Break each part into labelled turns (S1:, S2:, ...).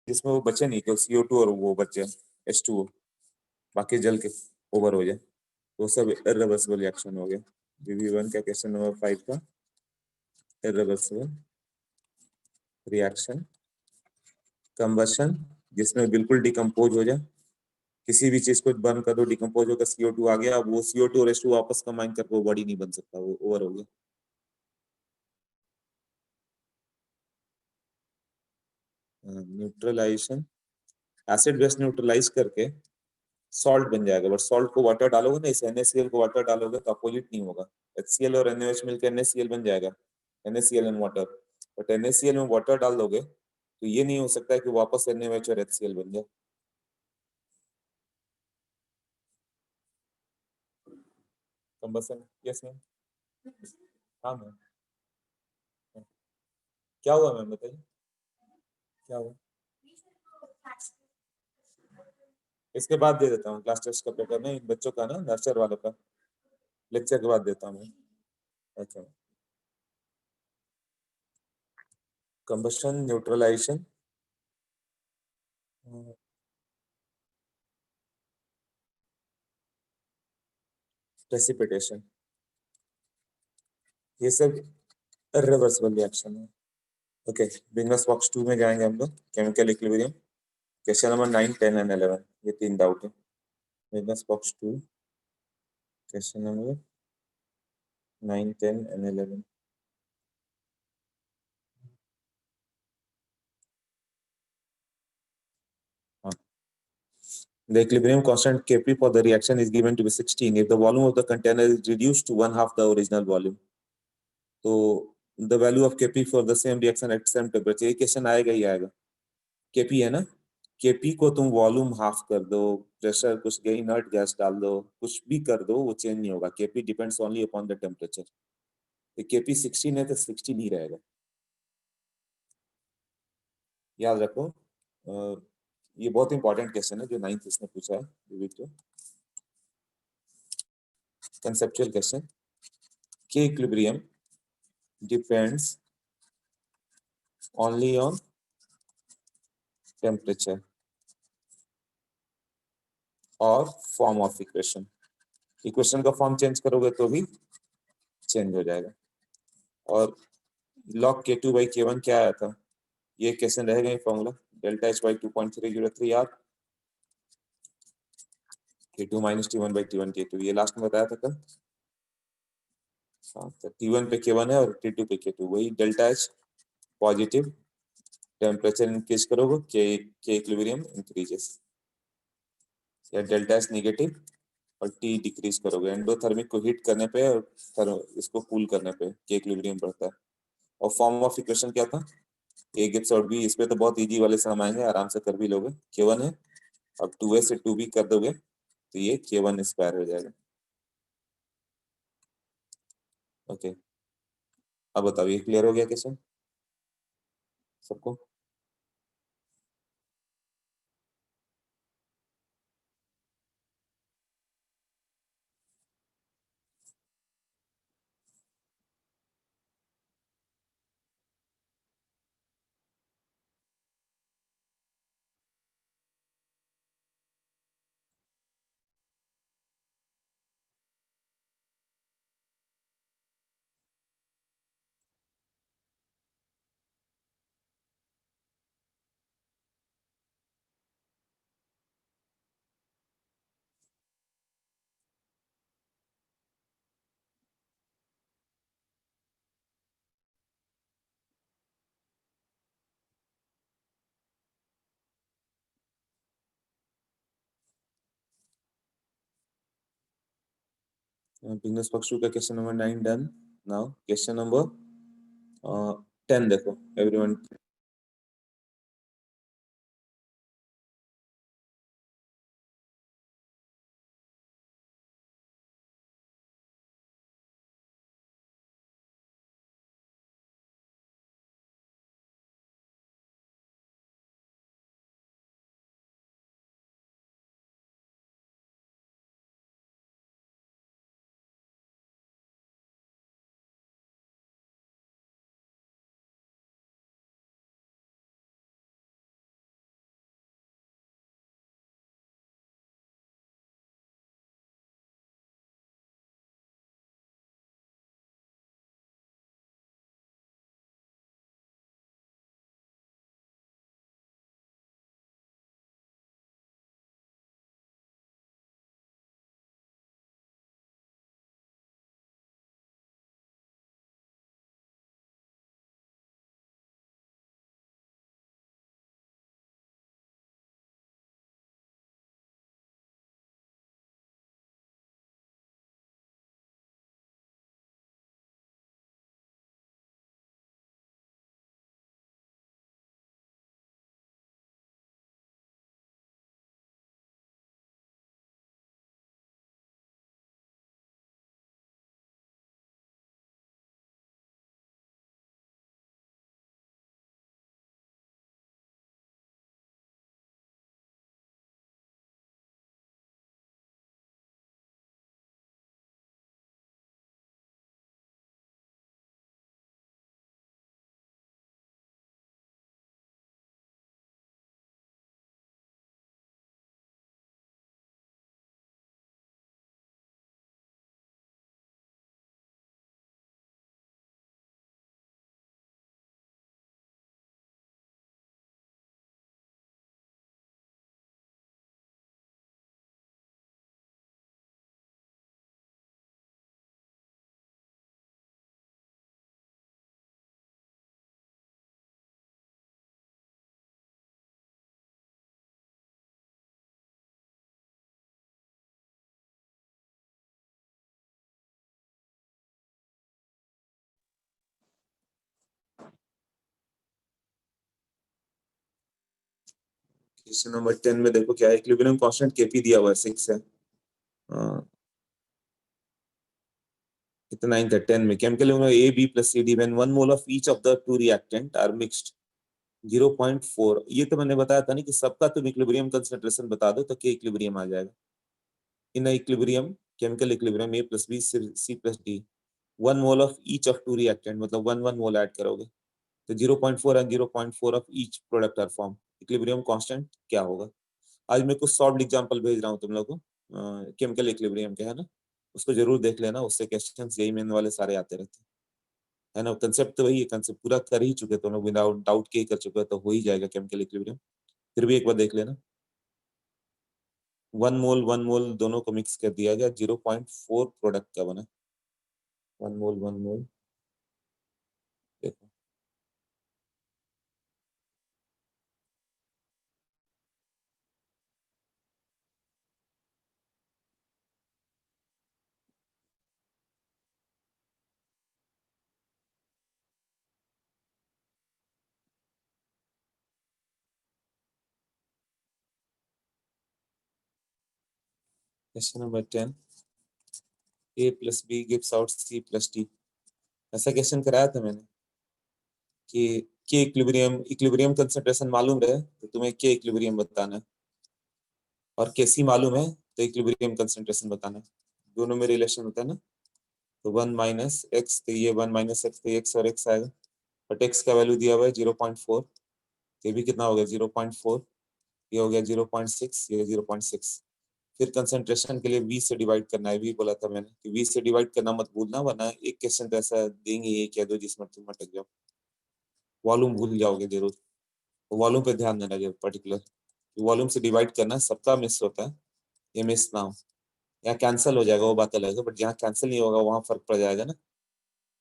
S1: जिसमें वो बचे नहीं, केवल CO2 और वो बच जाए H2O, बाकी जल के ओवर हो जाए, तो सब इरिवर्सिबल रिएक्शन हो गया। VV1 का क्वेश्चन नंबर 5 का इरिवर्सिबल रिएक्शन कंबशन, जिसमें बिल्कुल डिकम्पोज हो जाए, किसी भी चीज को बर्न कर दो डिकम्पोज होकर CO2 आ गया, अब वो CO2 और H2 आपस कंबाइन करके वो बॉडी नहीं बन सकता, वो ओवर हो गया। न्यूट्रलाइजेशन, एसिड बेस न्यूट्रलाइज करके सॉल्ट बन जाएगा, बट सॉल्ट को वाटर डालोगे ना, इस NaCl को वाटर डालोगे तो अपोजिट नहीं होगा, HCl और NaOH मिलकर NaCl बन जाएगा, NaCl and water. But NaCl में वाटर डाल दोगे तो ये नहीं हो सकता है कि वापस NaOH और HCl बन जाए। Combustion, yes ma'am. हाँ मैम। क्या हुआ मैम, बताइए क्या हुआ। इसके बाद दे देता हूँ, क्लास टेस्ट का पेपर नहीं, बच्चों का ना, नर्सर वालों का लेक्चर के बाद देता हूँ। अच्छा, कंबशन, न्यूट्रलाइजेशन, प्रेसिपिटेशन, ये सब रिवर्सिबल रिएक्शन है। ओके, बिजनेस बॉक्स 2 में जाएंगे हम लोग, chemical equilibrium, question number 9, 10 and 11, ये 3 डाउट है। Business box 2, question number 9, 10 and 11। हाँ, the equilibrium constant Kp for the reaction is given to be 16 if the volume of the container is reduced to 1/2 the original volume. तो the value of Kp for the same reaction at same temperature, ये question आएगा ही आएगा। Kp है ना, Kp को तुम volume half कर दो, प्रेशर कुछ गई, इनर्ट गैस डाल दो, कुछ भी कर दो, वो चेंज नहीं होगा। Kp depends only upon the temperature. Kp 16 है तो 16 ही रहेगा, याद रखो। ये बहुत इंपॉर्टेंट क्वेश्चन है जो 9th इसने पूछा है, conceptual question. K equilibrium depends only on temperature और फॉर्म ऑफ इक्वेशन। इक्वेशन का फॉर्म चेंज करोगे तो भी चेंज हो जाएगा। और log K2/K1 क्या आया था, ये क्वेश्चन रहेगा ही, formula delta H by 2.303 R, K2 minus T1/T1 K2, ये लास्ट में बताया था कल। तो T1 पे K1 है और T2 पे K2, वही delta H positive, temperature increase करोगे K इक्विलिब्रियम इंक्रीजेस, या डेल्टा H नेगेटिव और T डिक्रीज करोगे, एंडोथर्मिक को हिट करने पे और इसको कूल करने पे K इक्विलिब्रियम बढ़ता है। और फॉर्म ऑफ इक्वेशन क्या था, A गिव्स आउट B, इस पे तो बहुत इजी वाले सम आएंगे, आराम से कर भी लोगे। K1 है, अब 2A से 2B कर दोगे तो ये K1 स्क्वायर हो जाएगा। ओके, अब बताओ ये क्लियर हो गया क्वेश्चन सबको। बिजनेस पक्षु का question number 9 done. Now question number 10 देखो एवरीवन। क्वेश्चन नंबर 10 में देखो क्या है, इक्विलिब्रियम कांस्टेंट केपी दिया हुआ है 6 है। कितना 9 था 10 में, chemical A B plus C D when 1 mole of each of the two reactant are mixed 0.4। ये तो मैंने बताया था ना कि सबका तुम इक्विलिब्रियम कंसंट्रेशन बता दो तो के इक्विलिब्रियम आ जाएगा। In equilibrium, chemical equilibrium A plus B C plus D, 1 mole of each of two reactant, मतलब 1 मोल ऐड करोगे तो 0.4 and 0.4 of each product are form. Equilibrium constant क्या होगा? आज मैं कुछ सॉल्व एग्जांपल भेज रहा हूँ तुम लोगों को केमिकल इक्विलिब्रियम के, है ना, उसको जरूर देख लेना, उससे क्वेश्चन यही मेन वाले सारे आते रहते हैं, है ना। कंसेप्ट तो वही है, कंसेप्ट पूरा कर ही चुके तुम लोग, विदाउट डाउट के ही कर चुके हो, तो हो ही जाएगा केमिकल इक्विलिब्रियम। फिर भी एक बार देख लेना। 1 मोल दोनों को मिक्स कर दिया गया, 0.4 प्रोडक्ट का बना। 1 मोल देखो, question number 10, A plus B gives out C plus D. ऐसा क्वेश्चन कराया था मैंने कि के इक्विलिब्रियम, इक्विलिब्रियम कंसंट्रेशन मालूम रहे तो तुम्हें के इक्विलिब्रियम बताना है, और केसी मालूम है तो इक्विलिब्रियम कंसंट्रेशन बताना है। दोनों में रिलेशन होता है ना, तो 1 माइनस एक्स, तो ये 1 माइनस एक्स, तो एक्स और एक्स आएगा, बट एक्स का वैल्यू दिया हुआ है 0.4, ये भी कितना हो गया 0.4, ये हो गया 0.6, ये 0.6। फिर कंसंट्रेशन के लिए v से डिवाइड करना है, v बोला था मैंने कि v से डिवाइड करना मत भूलना, वरना एक क्वेश्चन तो ऐसा देंगे ये कह दो जिसमें तुम अटक जाओ, वॉल्यूम भूल जाओगे जरूर। तो वॉल्यूम पे ध्यान देना जरूर पर्टिकुलर, वॉल्यूम से डिवाइड करना, सबका मिस होता है, ये मिस ना हो। यहाँ कैंसिल हो जाएगा वो बात अलग है, बट जहाँ कैंसिल नहीं होगा वहां फर्क पड़ जाएगा ना।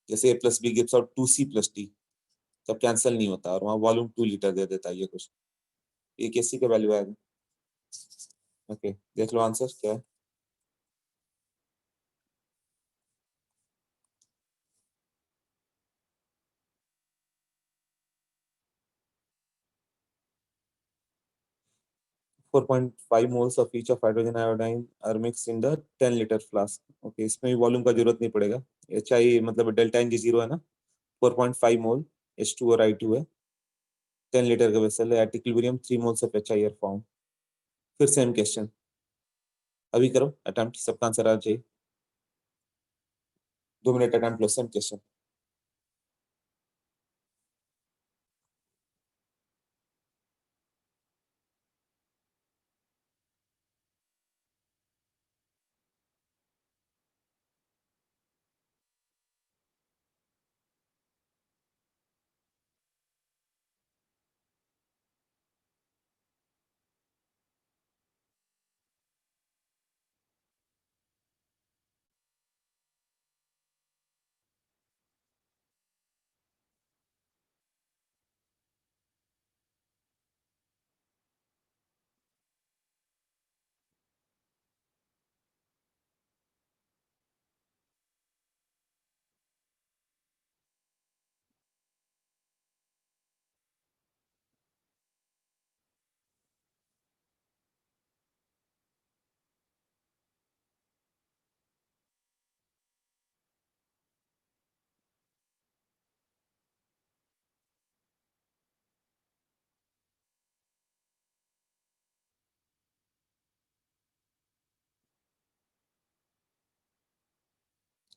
S1: जैसे A plus B gives out 2c plus D, तब कैंसिल नहीं होता, और वहाँ वॉल्यूम 2 लीटर दे देता है, ये कुछ ये केसी का वैल्यू आएगा। ओके, देख लो आंसर क्या है। 4.5 moles of each of hydrogen iodine are mixed in the 10 liter flask। Okay, इसमें भी वॉल्यूम का जरूरत नहीं पड़ेगा, एच आई मतलब डेल्टा एन जी जीरो है ना, 4.5 मोल H2 और I2 है, 10 लीटर का वेसल है, at equilibrium 3 moles of HI are found. फिर सेम क्वेश्चन, अभी करो अटेम्प्ट, सबका आंसर आ जाए, 2 मिनट अटेम्प्ट लो, सेम क्वेश्चन।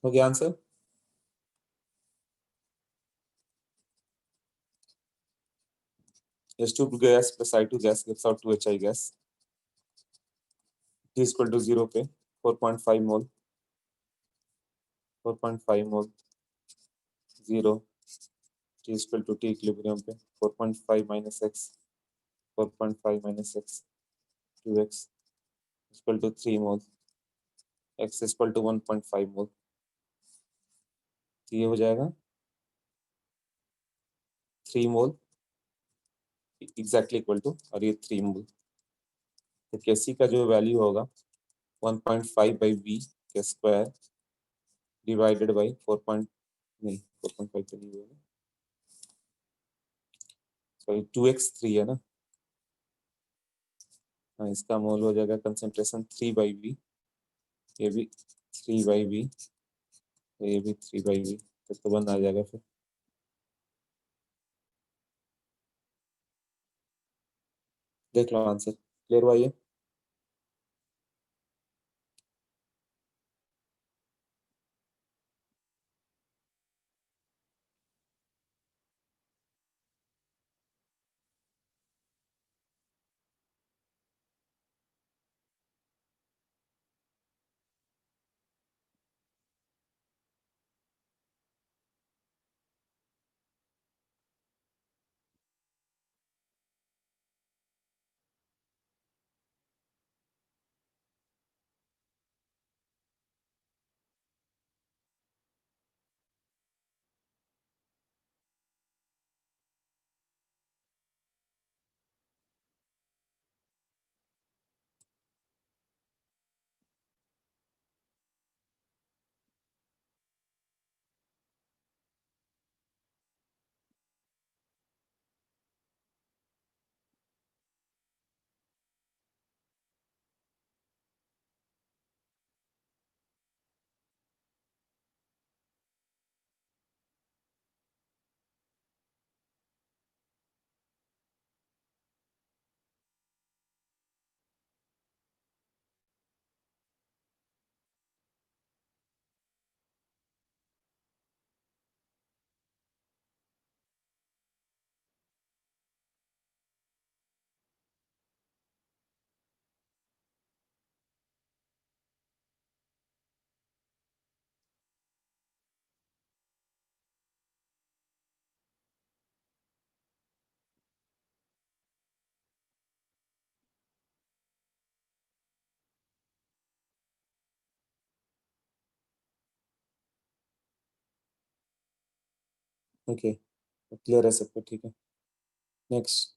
S1: हो गया answer? H2 gas plus I2 gas gives out 2HI gas, T is equal to 0 पे 4.5 mole, 4.5 mole 0, T is equal to T equilibrium पे 4.5 minus x, 4.5 minus x 2x equal to 3 mole, x equal to 1.5 mole, तो ये हो जाएगा 3 मोल exactly equal to, और ये 3 मोल, तो केसी का जो वैल्यू होगा 1.5 बाई वी के स्क्वायर डिवाइडेड बाई 4 पॉइंट, नहीं 4.5 तो नहीं होगा, सॉरी 2x 3 है ना, हाँ, इसका मोल हो जाएगा कंसेंट्रेशन 3/V, ये भी 3/V, ये भी 3/V, तो बंद आ जाएगा फिर। देख लो आंसर, क्लियर हुआ ये? ओके, क्लियर है सबको? ठीक है, नेक्स्ट।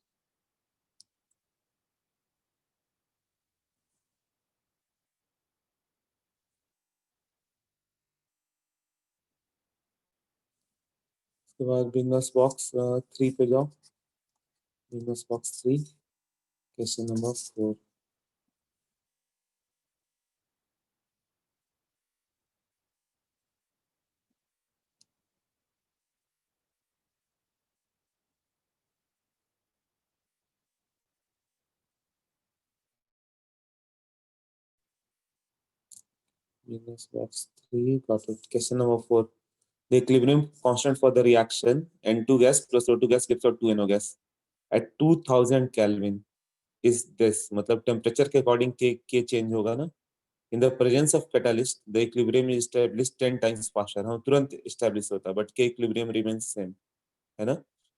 S1: उसके बाद बिजनेस बॉक्स 3 पे जाओ। Business box 3, question number 4। Venus box 3, got it. Question number 4. The equilibrium constant for the reaction N2 gas plus O2 gas gives out 2NO gas at 2000 Kelvin is this, मतलब temperature के according के change होगा ना। In the presence of catalyst the equilibrium is established 10 times faster. हम तुरंत establish होता है, but के इक्विलिब्रियम रिमेन्स सेम, है ना।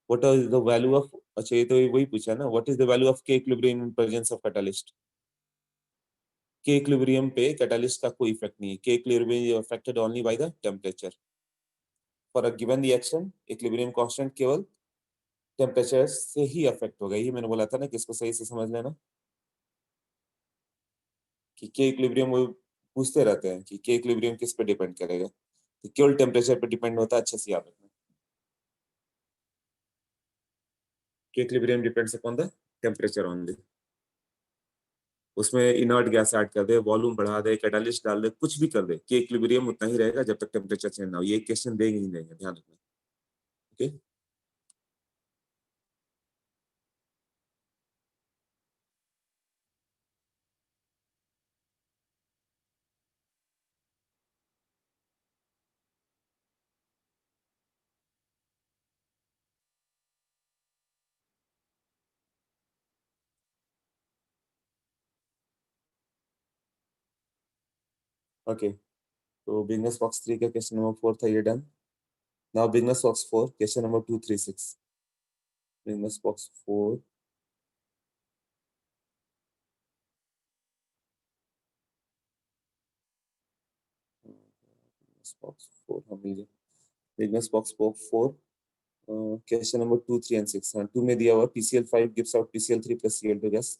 S1: What is the value of, अच्छा ये तो वही पूछा ना, what is the value of K equilibrium in presence of catalyst. K equilibrium पे कैटलिस्ट का कोई इफेक्ट नहीं है, K equilibrium is affected only by the temperature. For a given reaction equilibrium constant केवल टेम्परेचर से ही अफेक्ट होगा। ये मैंने बोला था ना कि इसको सही से समझ लेना कि के इक्विलिब्रियम, वो पूछते रहते हैं कि के इक्विलिब्रियम किस पे डिपेंड करेगा, तो केवल टेम्परेचर पे डिपेंड होता है। अच्छे से याद रखना, के equilibrium depends upon the temperature only. उसमें इनर्ट गैस ऐड कर दे, वॉल्यूम बढ़ा दे, कैटालिस्ट डाल दे, कुछ भी कर दे, के इक्विलिब्रियम उतना ही रहेगा जब तक टेम्परेचर चेंज ना हो। ये क्वेश्चन देंगे ही देंगे, ध्यान रखना। Okay, okay. तो बिजनेस बॉक्स 3 का क्वेश्चन नंबर 4 था, ये done. Now business box 4, question number 236। Business box 4, business box 4 हम लीजिए। Business box 4, question number 2, 3 and 6। 2 में दिया हुआ PCl5 gives out PCl3 plus Cl2 gas.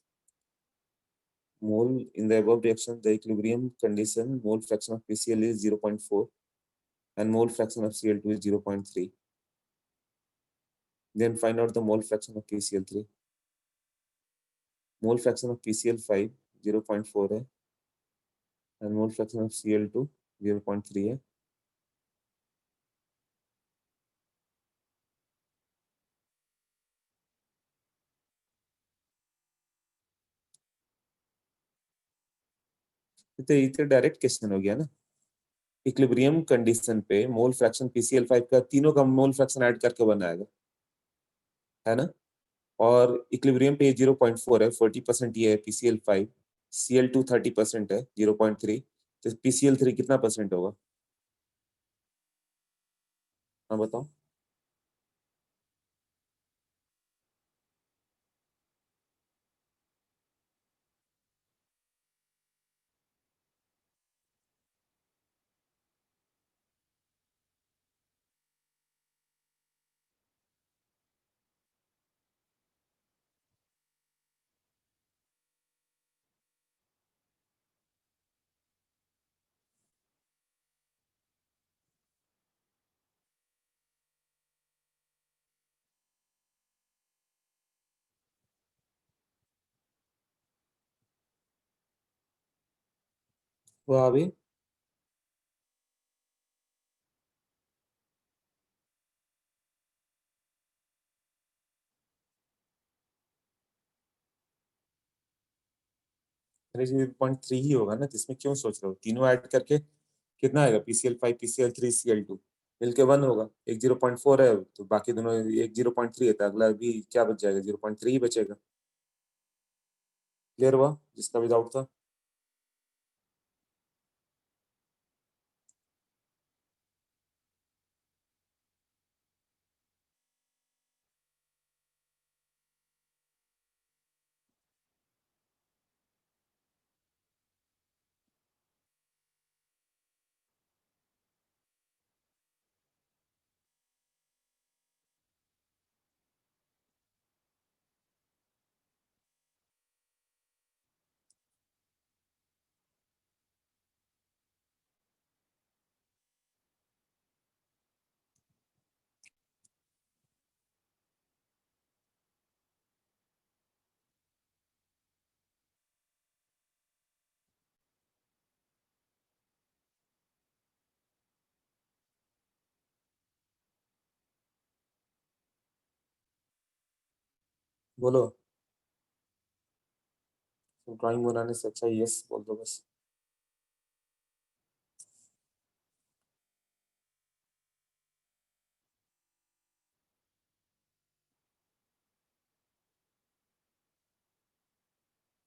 S1: Mole in the above reaction, the equilibrium condition, mole fraction of PCl is 0.4 and mole fraction of Cl2 is 0.3. Then find out the mole fraction of PCl3. Mole fraction of PCl5 0.4 है and mole fraction of Cl2 0.3 है। तो ये तो direct question हो गया ना। Equilibrium condition पे mole fraction PCl5 का तीनों का मोल फ्रैक्शन ऐड करके बनाएगा, है ना। और इक्विलिब्रियम पे 0.4 है, 40% ये है PCl5, Cl2 30% है 0.3, तो PCl3 कितना परसेंट होगा? हाँ बताओ। वो अभी अरे 0.3 ही होगा ना, जिसमें क्यों सोच रहे हो? तीनों ऐड करके कितना आएगा? PCl5 PCl3 Cl2 मिलके 1 होगा। एक 0.4 है तो बाकी दोनों, एक 0.3 है तो अगला भी क्या बच जाएगा? 0.3 ही बचेगा। क्लियर हुआ जिसका भी डाउट था? बोलो। ड्राइंग बनाने से अच्छा यस बोल दो बस।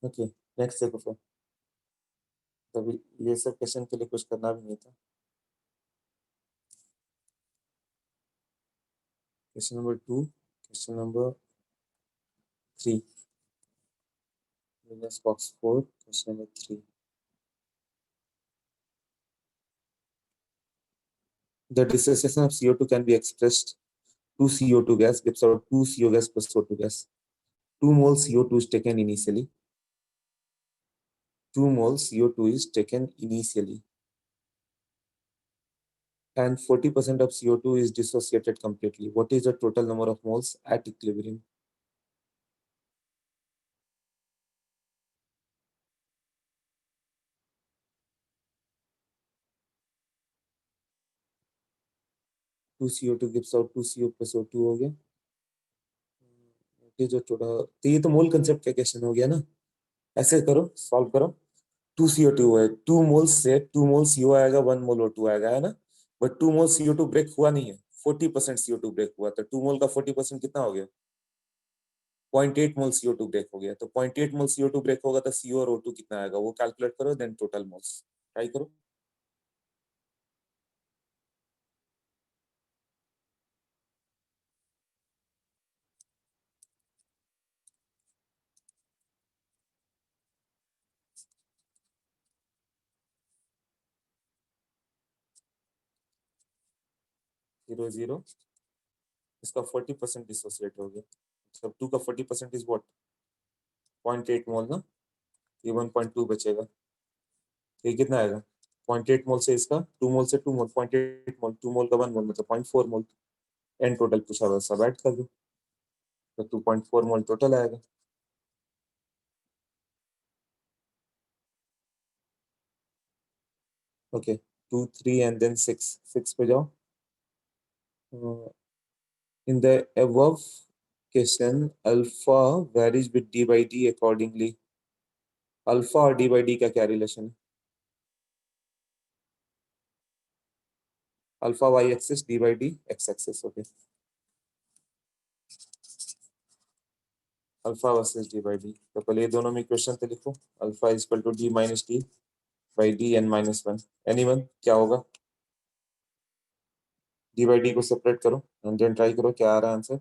S1: ओके नेक्स्ट देखो फिर। तभी ये सब क्वेश्चन के लिए कुछ करना भी नहीं था। Question number 2, question number 3, minus box 4, question number 3. The dissociation of CO2 can be expressed. 2 CO2 gas gives out 2 CO gas plus O2 gas. 2 moles CO2 is taken initially. 2 moles CO2 is taken initially. And 40% of CO2 is dissociated completely. What is the total number of moles at equilibrium? Two CO2 gives out 2 CO plus O2 हो गया। ये जो थोड़ा, तो ये तो मोल concept का question हो गया ना। ऐसे करो, सॉल्व करो। 2CO2 है, 2 मोल से 2 मोल CO आएगा, 1 मोल O2 आएगा, है ना। बट 2 मोल CO2 ब्रेक हुआ नहीं है, 40% CO2 ब्रेक हुआ, तो 2 मोल का 40% कितना हो गया? 0.8 मोल CO2 ब्रेक हो गया। तो 0.8 मोल CO2 ब्रेक होगा तो CO और O2 कितना आएगा वो कैलकुलेट करो, देन टोटल मोल्स ट्राई करो। जीरो जीरो, इसका 40% डिसोसिएट हो गया, मतलब 2 का 40% इज व्हाट? 0.8 मोल ना, ये 1.2 बचेगा, तो ये कितना आएगा? 0.8 मोल से इसका 2 मोल से 2 मोल, 0.8 मोल, 2 मोल का 1 मोल मतलब 0.4 मोल। एन टोटल पूछा हुआ, सब ऐड कर दो तो 2.4 मोल टोटल आएगा। ओके 2 3 एंड देन 6 पे जाओ. In the above question, alpha varies with d by d accordingly. Alpha और डी बाई डी का क्या रिलेशन है? Alpha y axis, d by d x axis. Okay, alpha versus d by d. तो पहले ये दोनों में इक्वेशन तो लिखो. Alpha is equal to d minus d by d n minus one. Anyone क्या होगा? डी बाई डी को सेपरेट करो एंड देन ट्राई करो क्या आ रहा है answer.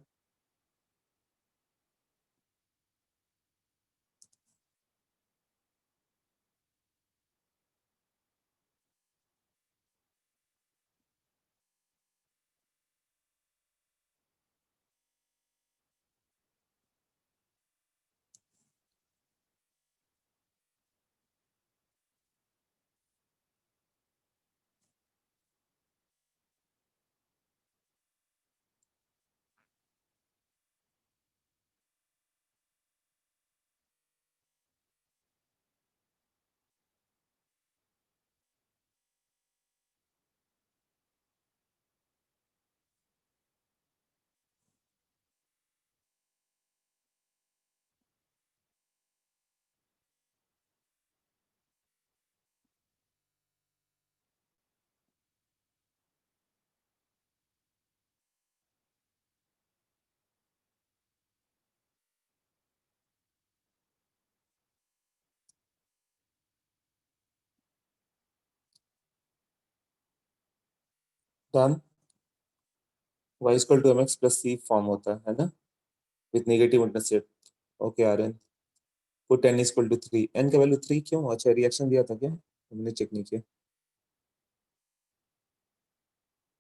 S1: Done. Y equal to M x plus c form होता है ना, with negative intercept. Okay r n. Put n equal to 3. N का वैल्यू 3 क्यों? अच्छा रिएक्शन दिया था क्या? हमने चेक नहीं किया.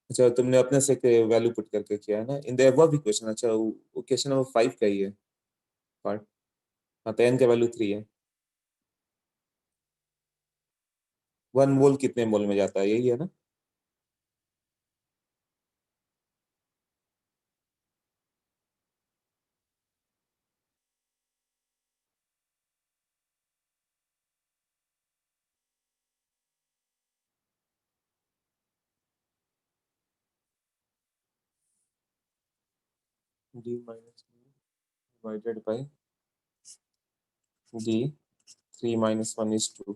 S1: अच्छा तुमने अपने से वैल्यू पुट करके किया है ना इन द अबव इक्वेशन. अच्छा वो क्वेश्चन नंबर 5 का ही है पार्ट. हाँ तो एन का वैल्यू 3 है. 1 मोल कितने मोल में जाता है, यही है ना? D minus divided by d 3 minus 1 is 2.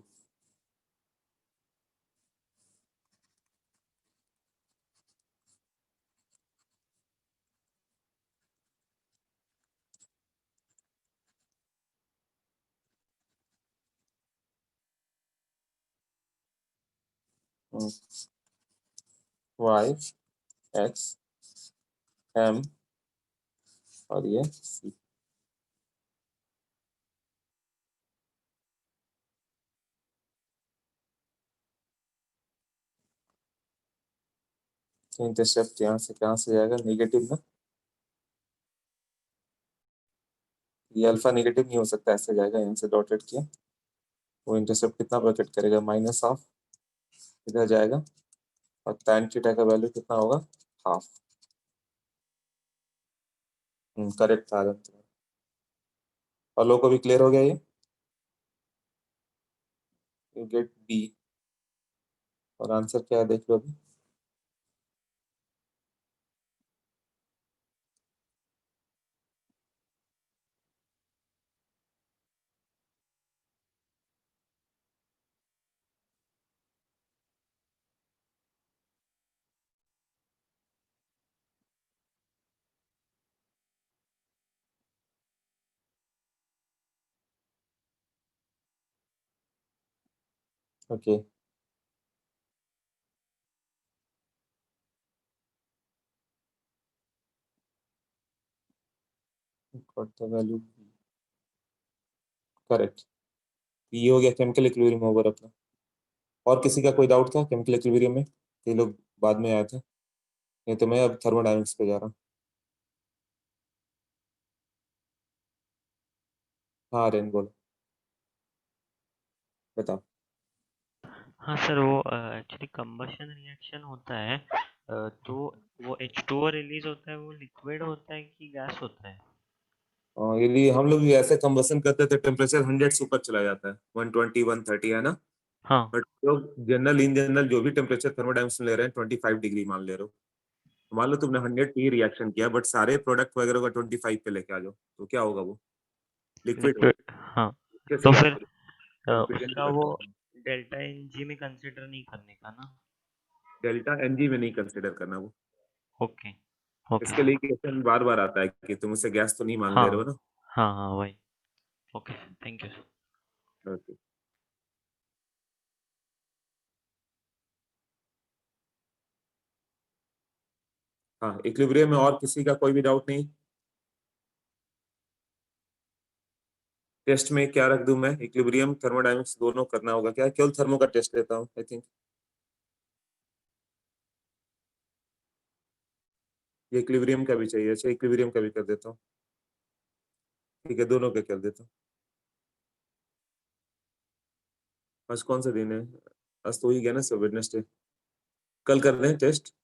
S1: Y x m और ये सी. तो इंटरसेप्ट यहाँ से कहाँ से जाएगा? नेगेटिव ना. ये अल्फा नेगेटिव नहीं हो सकता, ऐसे जाएगा. यहाँ से डॉटेड किया. वो इंटरसेप्ट कितना ब्रैकेट करेगा? Minus half. इधर जाएगा और tan थीटा का वैल्यू कितना होगा? हाफ. करेक्ट था आदम. और लोग को भी क्लियर हो गया ये. You get b. और आंसर क्या है देख लो अभी. Okay got the value. Correct. ये हो गया केमिकल इक्विलिब्रियम ओवर अपना. और किसी का कोई डाउट था केमिकल इक्विलिब्रियम में? ये लोग बाद में आए थे. नहीं तो मैं अब थर्मोडायनेमिक्स पे जा रहा हूँ. हाँ रेन बोलो. बताओ.
S2: हाँ सर, वो एक्चुअली कंबशन रिएक्शन होता है, तो वो H2O रिलीज होता है, वो लिक्विड होता है कि गैस होता है?
S1: यदि हम लोग भी ऐसे कंबसन करते हैं तो टेम्परेचर 100 से ऊपर चला जाता है. 120 130 है ना.
S2: हाँ
S1: बट लोग जनरल इन जनरल जो भी टेम्परेचर थर्मोडायनेमिक्स में ले रहे हैं 25 डिग्री मान ले रहे हो। मान लो तुमने 100 पी रिएक्शन किया बट सारे प्रोडक्ट वगैरह का 25 पे लेके आ जाओ, तो क्या होगा? वो लिक्विड
S2: लिक्विड।
S1: होगा।
S2: हाँ
S1: कैसे
S2: तो
S1: बात
S2: फिर
S1: करो, कॉन्फिडेंट
S2: उसका वो
S1: करना।
S2: डेल्टा एन जी में कंसिडर नहीं करने का ना।
S1: डेल्टा एनजी में नहीं कंसिडर करना वो।
S2: Okay okay.
S1: इसके लिए क्वेश्चन बार बार आता है कि तुम उससे गैस तो नहीं मान ले
S2: हाँ
S1: रहे हो ना।
S2: हाँ हाँ वही। Okay thank you.
S1: Okay. हाँ, इक्विलिब्रियम में और किसी का कोई भी डाउट नहीं? टेस्ट में क्या रख दूं मैं? इक्विलिब्रियम थर्मोडायनेमिक्स दोनों करना होगा क्या? केवल थर्मो का टेस्ट लेता हूँ आई थिंक। ये इक्विलिब्रियम का भी चाहिए। अच्छा, इक्विलिब्रियम का भी कर देता हूँ। ठीक है, दोनों का कर देता हूँ। आज कौन सा दिन है? आज तो ही गया ना, सब वेडनेसडे। कल कर रहे हैं टेस्ट।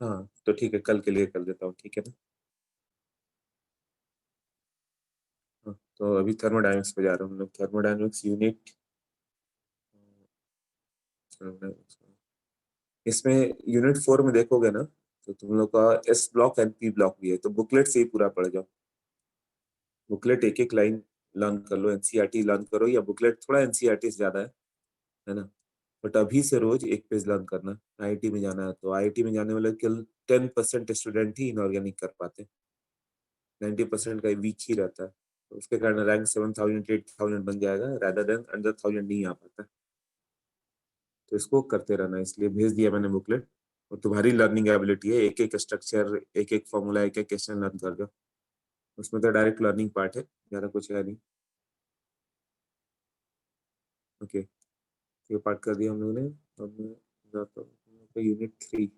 S1: हाँ तो ठीक है, कल के लिए कर देता हूँ, ठीक है ना। हाँ, तो अभी थर्मोडायनेमिक्स पे जा रहा हूँ हम लोग। Thermodynamics unit. इसमें यूनिट 4 में देखोगे ना, तो तुम लोग का S block and P block भी है, तो बुकलेट से ही पूरा पढ़ जाओ। बुकलेट एक एक लाइन लर्न कर लो, एनसीईआरटी लर्न करो, या बुकलेट थोड़ा एनसीईआरटी से ज्यादा है ना। बट अभी से रोज एक पेज लर्न करना। आईआईटी में जाना है तो आईआईटी में जाने वाले केवल 10% स्टूडेंट ही इनऑर्गेनिक कर पाते। 90% का वीक ही रहता है, तो उसके कारण रैंक 7000 8000 बन जाएगा, रादर देन अंडर 1000 नहीं आ पाता। तो इसको करते रहना, इसलिए भेज दिया मैंने बुकलेट। और तुम्हारी लर्निंग एबिलिटी है, एक एक स्ट्रक्चर, एक एक फॉर्मूला, एक एक क्वेश्चन लर्न कर दो। उसमें तो डायरेक्ट लर्निंग पार्ट है, ज्यादा कुछ है नहीं। ओके, ये पार्ट कर दिया हम लोगों ने। अब मैं जाता हूँ यूनिट 3।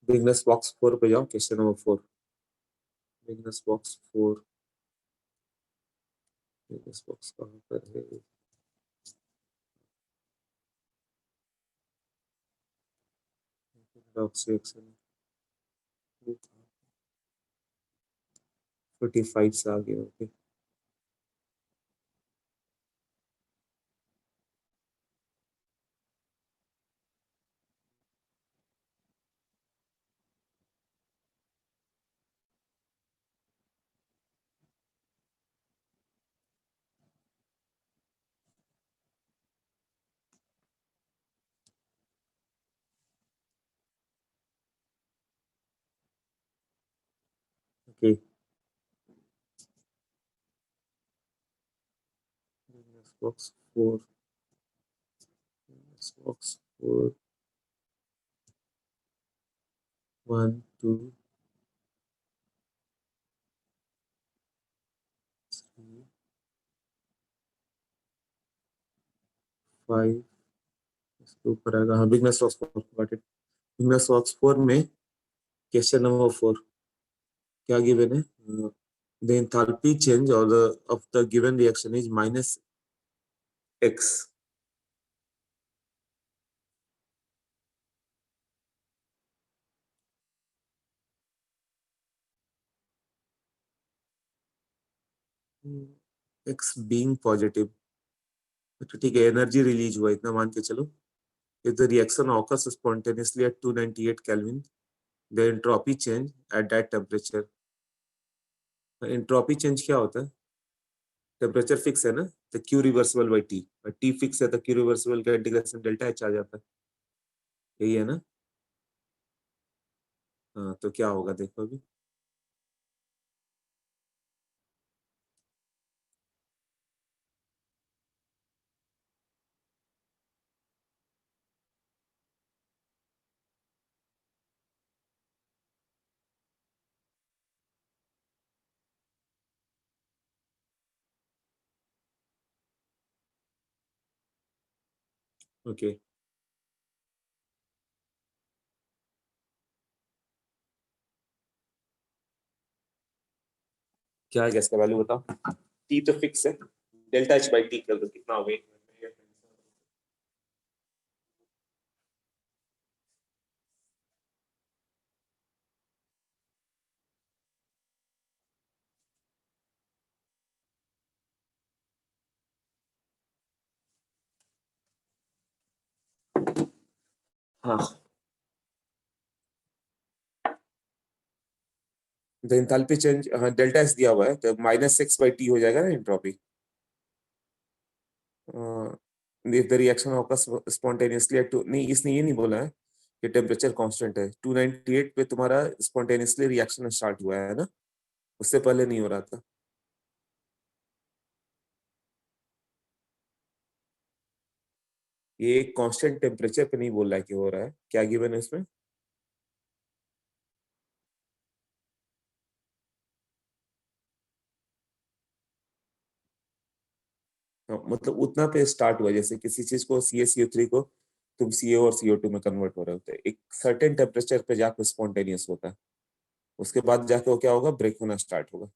S1: बिजनेस बॉक्स 4 पे जाओ, question number 4। Business box 4। Business box कहाँ पर है? बॉक्स 45 से आगे। Okay, okay. Business box 4। Business box 4। 1 2 3 5। इसके ऊपर आएगा, हाँ, business box 4। Got it. Business box 4 में क्वेश्चन नंबर 4। क्या गिवन है? The enthalpy change of the given reaction is minus x. X being positive, तो ठीक है, एनर्जी रिलीज हुआ इतना मान के चलो। If the reaction occurs spontaneously at 298 kelvin, the entropy change at that temperature. Entropy change क्या होता है? टेम्परेचर फिक्स है ना, तो क्यू रिवर्सिबल बाई टी, और टी फिक्स है तो क्यू रिवर्सिबल का इंटीग्रेशन डेल्टा एच आ जाता है। यही है ना? हाँ, तो क्या होगा देखो अभी। ओके, क्या है गैस का वैल्यू बताओ। टी तो फिक्स है, डेल्टा एच बाई टी कर दो, कितना हो गया? हाँ, द एंथैल्पी चेंज, हाँ डेल्टा एस दिया हुआ है, तो माइनस एक्स बाई टी हो जाएगा ना entropy. If the reaction occurs spontaneously at two, नहीं इसने ये नहीं बोला है कि टेम्परेचर कांस्टेंट है। 298 पे तुम्हारा स्पॉन्टेनियसली रिएक्शन स्टार्ट हुआ है ना, उससे पहले नहीं हो रहा था। ये कांस्टेंट टेम्परेचर पे नहीं बोल रहा है कि हो रहा है, क्या गिवन है इसमें? हाँ, मतलब उतना पे स्टार्ट हुआ, जैसे किसी चीज को CaCO3 को तुम Ca और CO2 में कन्वर्ट हो रहे होते हैं, एक सर्टेन टेम्परेचर पे जाकर स्पॉन्टेनियस होता है, उसके बाद जाके वो क्या होगा, ब्रेक होना स्टार्ट होगा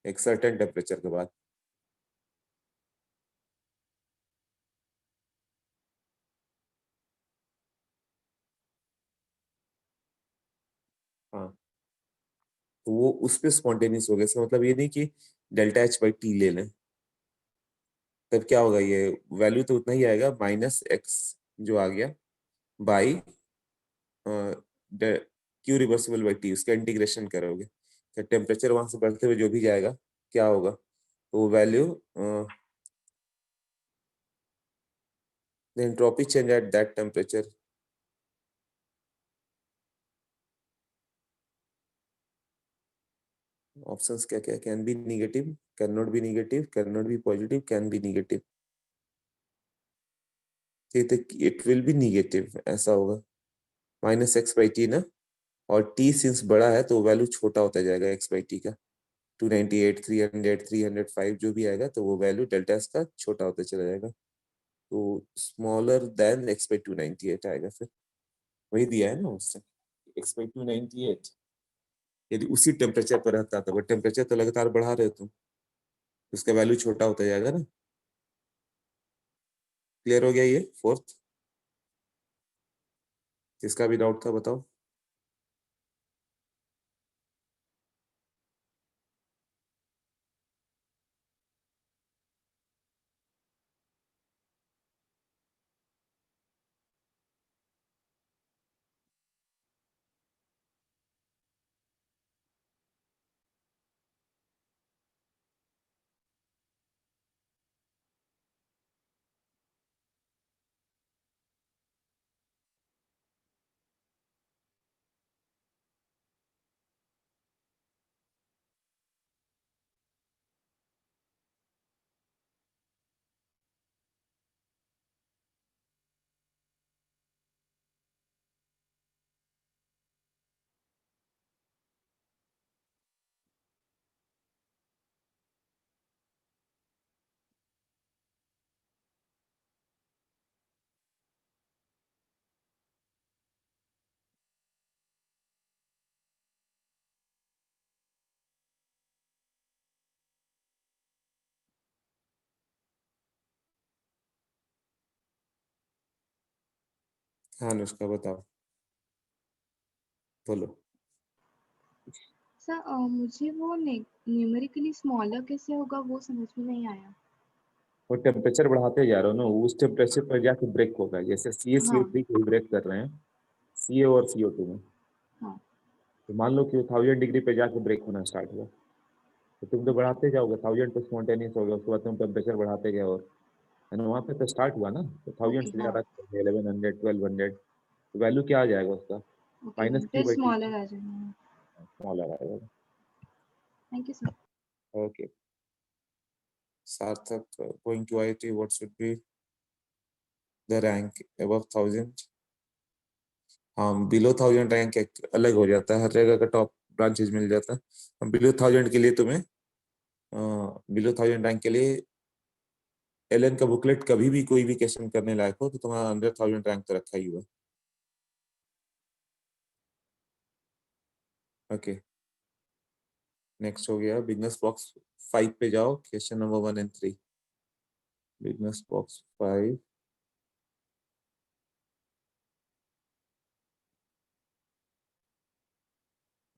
S1: एक सर्टेन टेम्परेचर के बाद। हाँ, तो वो उस पे स्पॉन्टेनियस हो गया, इसका मतलब ये नहीं कि डेल्टा एच बाई टी ले लें, तब क्या होगा, ये वैल्यू तो उतना ही आएगा, माइनस एक्स जो आ गया by Q reversible by T, उसका इंटीग्रेशन करोगे तो टेम्परेचर वहां से बढ़ते हुए जो भी जाएगा क्या होगा, तो वो value the entropy change at that temperature. Options क्या क्या? Can be negative, can not be negative, can not be positive, can be negative. It will be negative, ऐसा होगा, माइनस एक्स बाई टी ना, और टी सिंस बड़ा है तो value छोटा होता जाएगा एक्स बाई टी का। 298, 300, 305 जो भी आएगा, तो वो वैल्यू डेल्टा एस का छोटा होता चला जाएगा, तो स्मॉलर देन एक्स बाई 298 आएगा फिर। वही दिया है ना उससे, एक्स बाई 298 यदि उसी टेम्परेचर पर रहता था, बट टेम्परेचर तो लगातार बढ़ा रहे हो तुम, उसका वैल्यू छोटा होता जाएगा ना। क्लियर हो गया ये फोर्थ? जिसका भी डाउट था बताओ। हाँ अनुष्का बताओ, बोलो।
S3: सर मुझे वो न्यूमेरिकली स्मॉलर कैसे होगा वो समझ में नहीं आया।
S1: वो टेम्परेचर बढ़ाते जा रहे हो ना, उस टेम्परेचर पर जाके ब्रेक होगा। जैसे
S3: हाँ
S1: CaCO3 को ब्रेक कर रहे हैं Ca और CO2 में,
S3: हाँ
S1: तो मान लो कि वो 1000 डिग्री पे जाके ब्रेक होना स्टार्ट हुआ, तो तुम तो बढ़ाते जाओगे, 1000 तो स्पॉन्टेनियस हो गया, उसके बाद तुम टेम्परेचर बढ़ाते गए, और है ना, वहाँ पे तो स्टार्ट हुआ ना, तो 1000
S3: ओके
S1: से
S3: हाँ
S1: ज्यादा 1100 1200, तो वैल्यू क्या आ जाएगा उसका?
S3: ओके
S1: माइनस क्यू
S3: फिर
S1: बाई टी
S3: स्मॉलर आ जाएगा।
S1: स्मॉलर आएगा।
S3: Thank you sir.
S1: Okay Sarthak, going to IIT, what should be the rank above 1000? हाँ बिलो 1000 रैंक अलग हो जाता है, हर जगह का टॉप ब्रांचेज मिल जाता है। बिलो 1000 के लिए तुम्हें, बिलो 1000 रैंक के लिए एलन का बुकलेट कभी भी कोई भी क्वेश्चन करने लायक हो तो तुम्हारा अंडर 1000 रैंक तो रखा ही हुआ। ओके नेक्स्ट हो गया बिजनेस बॉक्स 5 पे जाओ, question number 1 and 3। Business box 5,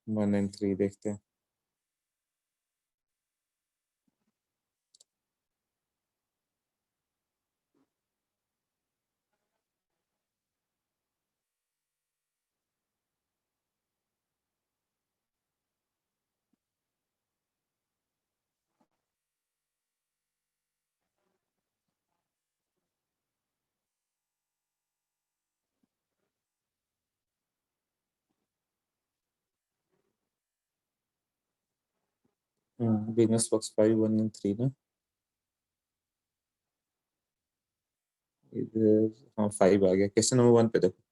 S1: 1 and 3 देखते हैं। बिजनेस बॉक्स 5 1 एंड 3 ना, इधर हाँ 5 आ गया। क्वेश्चन नंबर 1 पे देखो,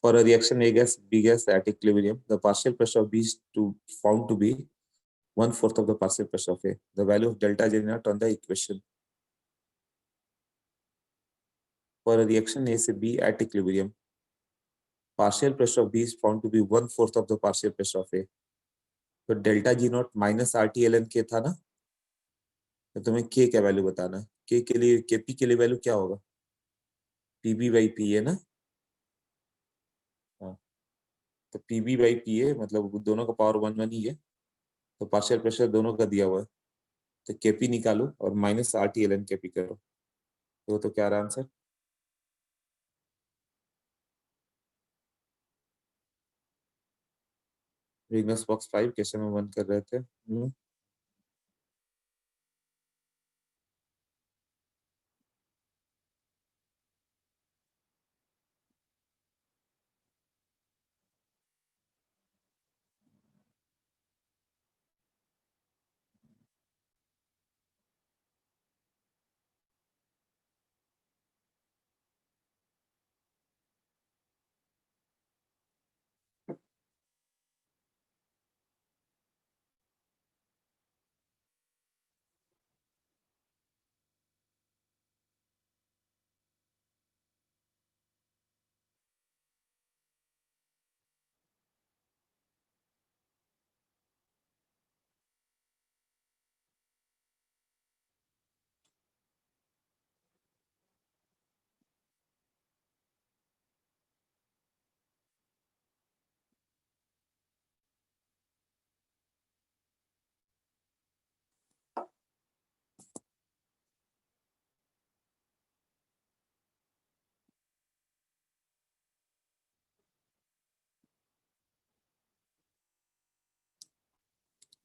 S1: for a reaction A gas B gas at equilibrium, the partial pressure of B is found to be 1/4 of the partial pressure of A. The value of delta G naught on the equation. For a reaction A से B at equilibrium, partial pressure of B is found to be 1/4 of the partial pressure of A. तो delta G not minus RT ln K था ना, तो तुम्हें K का value बताना है। K के लिए Kp के लिए वैल्यू क्या होगा? PB बाई पी है ना। हाँ तो PB बाई पी है, मतलब दोनों का पावर 1 1 ही है, तो पार्शियल प्रेशर दोनों का दिया हुआ है, तो Kp निकालो और माइनस RT ln Kp करो, तो क्या रहा answer? Business box 5 question number 1 कर रहे थे।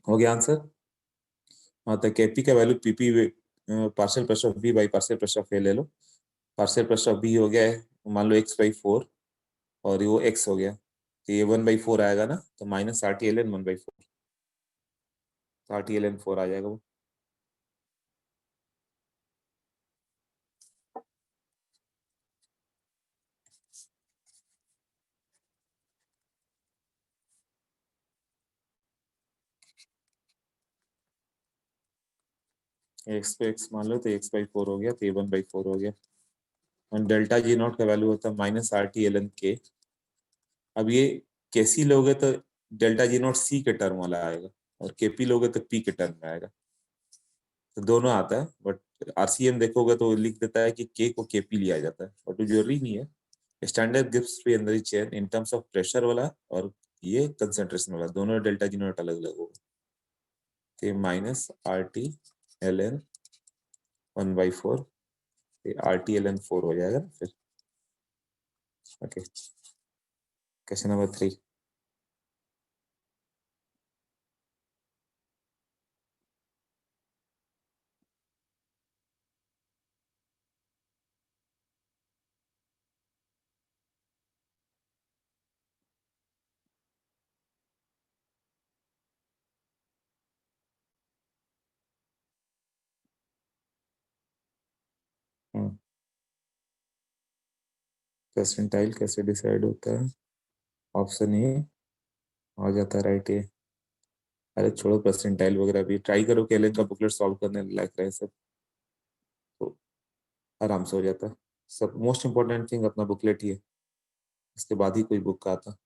S1: हो गया आंसर। हाँ तो Kp का value Pp partial pressure of B by partial pressure of A ले लो। पार्शियल प्रेशर ऑफ B हो गया है मान लो x/4, और वो x हो गया, तो ये 1/4 आएगा ना, तो माइनस RT ln 1/4, तो RT ln 4 आ जाएगा वो। x पे x मान लो तो x/4 हो गया, तो ये 1/4 हो गया, और डेल्टा G नॉट का वैल्यू होता है माइनस RT ln K। अब ये Kc लोगे तो डेल्टा G नॉट C के टर्म वाला आएगा, और Kp लोगे तो P के टर्म में आएगा, तो दोनों आता है, बट RCM देखोगे तो लिख देता है कि K को Kp लिया जाता है, और तो जरूरी नहीं है। Standard Gibbs free energy chain in terms of pressure वाला और ये कंसंट्रेशन वाला दोनों डेल्टा जी नॉट अलग अलग होगा, तो minus r t l n 1/4, r t l n 4 हो जाएगा ना फिर। Okay, question number 3। परसेंटाइल कैसे डिसाइड होता है? ऑप्शन ए आ जाता है राइट। ए अरे छोड़ो परसेंटाइल वगैरह, भी ट्राई करो कि एलन का बुकलेट सॉल्व करने लायक रहे सब, तो आराम से हो जाता है सब। मोस्ट इंपॉर्टेंट थिंग अपना बुकलेट ही है, इसके बाद ही कोई बुक का आता।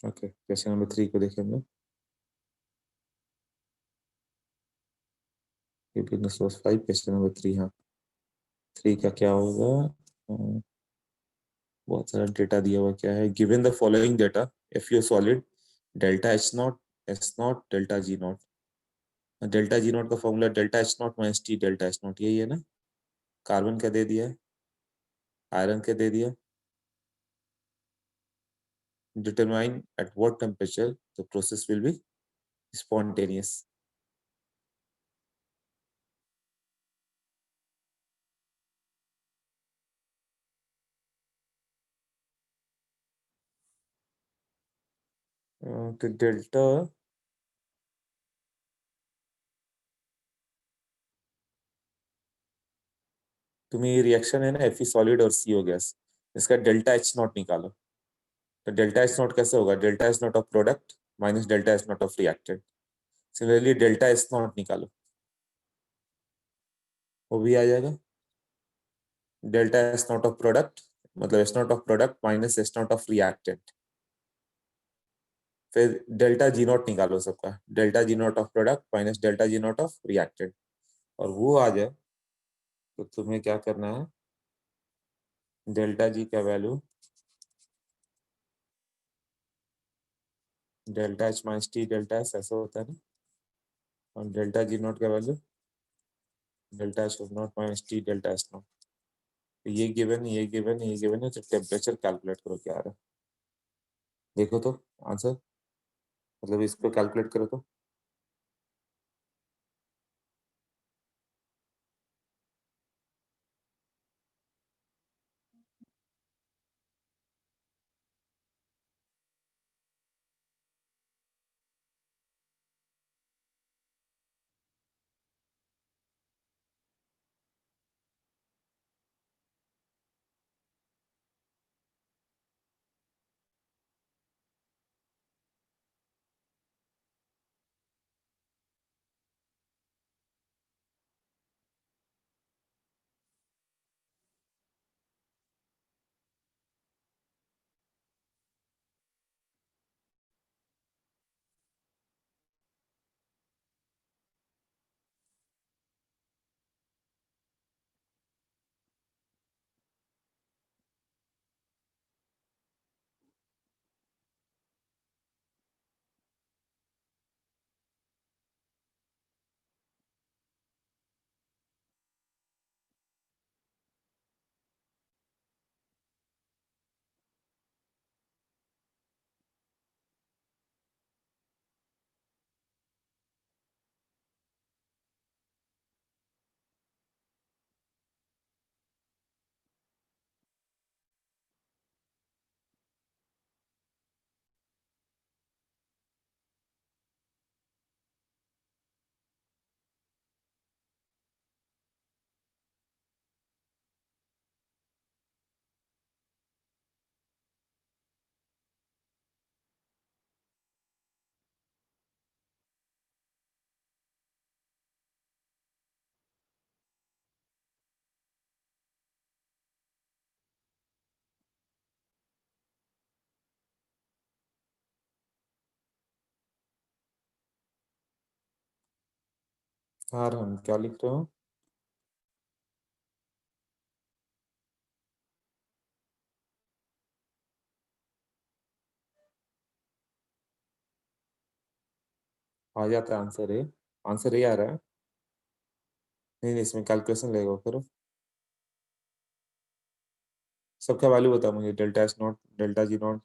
S1: ओके, क्वेश्चन नंबर 3 को देखें हम लोग। ये बिजनेस सोर्स 5, क्वेश्चन नंबर 3। हाँ 3 का क्या होगा? बहुत सारा डेटा दिया हुआ क्या है? Given the following data, F U solid delta H naught S naught delta G naught. Delta G naught का formula delta H naught minus T delta H naught, यही है ना? कार्बन का दे दिया है, आयरन का दे दिया। Determine at what temperature the process will be spontaneous. तो डेल्टा तुम्हें ये रिएक्शन है ना एफ सॉलिड और सीओ गैस, इसका डेल्टा एच नॉट निकालो। तो डेल्टा एच नॉट कैसे होगा? Delta H naught of product minus delta H naught of reactant. Similarly delta H naught निकालो, वो भी आ जाएगा। Delta H naught of product मतलब H naught of product minus H naught of reactant. फिर delta G not निकालो सबका, delta G not of product minus delta G not of reactant, और वो आ जाए तो तुम्हें क्या करना है? डेल्टा जी का value delta H minus T delta S ऐसा होता है ना, और डेल्टा जी नॉट का value delta H naught minus T delta S not. तो ये गिवन ये गिवन ये गिवन है, तो टेम्परेचर कैलकुलेट करो क्या आ रहा है, देखो तो आंसर, मतलब इसको कैलकुलेट करो तो। हाँ हम क्या लिख रहे हो? आ जाता है आंसर है, आंसर ये आ रहा है। नहीं नहीं, इसमें कैलकुलेशन लगेगा, करो। सबका वैल्यू बता मुझे, delta S naught, delta G not.